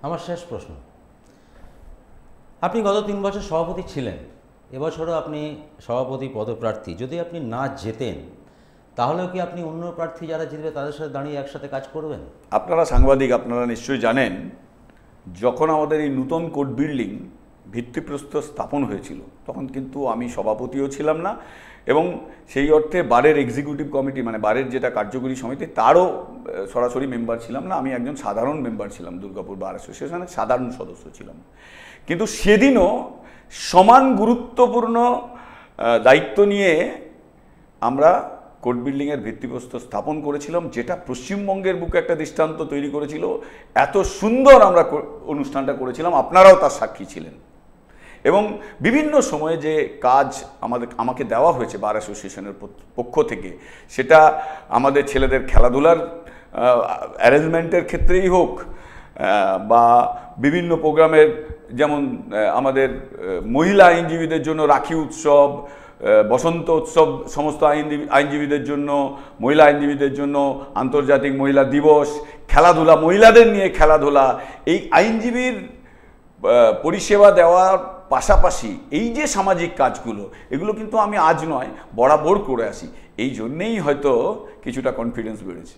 আমার শেষ প্রশ্ন, আপনি গত 3 বছর সভাপতি ছিলেন, এবছরও আপনি সভাপতি পদপ্রার্থী। যদি আপনি না জেতেন তাহলেও কি আপনি অন্য প্রার্থী যারা জিতবে তাদের সাথে দাঁড়িয়ে একসাথে কাজ করবেন? আপনারা সাংবাদিক, আপনারা নিশ্চয়ই জানেন, যখন আমাদের এই নূতন কোর্ট বিল্ডিং ভিত্তিপ্রস্তর স্থাপন হয়েছিল তখন কিন্তু আমি সভাপতিও ছিলাম না, এবং সেই অর্থে বারের এক্সিকিউটিভ কমিটি মানে বারের যেটা কার্যকরী সমিতি তারও সরাসরি মেম্বার ছিলাম না। আমি একজন সাধারণ মেম্বার ছিলাম, দুর্গাপুর বার অ্যাসোসিয়েশনের সাধারণ সদস্য ছিলাম। কিন্তু সেদিনও সমান গুরুত্বপূর্ণ দায়িত্ব নিয়ে আমরা কোর্ট বিল্ডিংয়ের ভিত্তিপ্রস্তর স্থাপন করেছিলাম, যেটা পশ্চিমবঙ্গের বুকে একটা দৃষ্টান্ত তৈরি করেছিল। এত সুন্দর আমরা অনুষ্ঠানটা করেছিলাম, আপনারাও তার সাক্ষী ছিলেন। এবং বিভিন্ন সময়ে যে কাজ আমাকে দেওয়া হয়েছে বার অ্যাসোসিয়েশনের পক্ষ থেকে, সেটা আমাদের ছেলেদের খেলাধুলার অ্যারেঞ্জমেন্টের ক্ষেত্রেই হোক বা বিভিন্ন প্রোগ্রামের, যেমন আমাদের মহিলা আইনজীবীদের জন্য রাখি উৎসব, বসন্ত উৎসব, সমস্ত আইনজীবীদের জন্য, মহিলা আইনজীবীদের জন্য আন্তর্জাতিক মহিলা দিবস, খেলাধুলা, মহিলাদের নিয়ে খেলাধুলা, এই আইনজীবীর পরিষেবা দেওয়ার পাশাপাশি এই যে সামাজিক কাজগুলো, এগুলো কিন্তু আমি আজ নয় বরাবর করে আসি। এই জন্যেই হয়তো কিছুটা কনফিডেন্স বেড়েছে।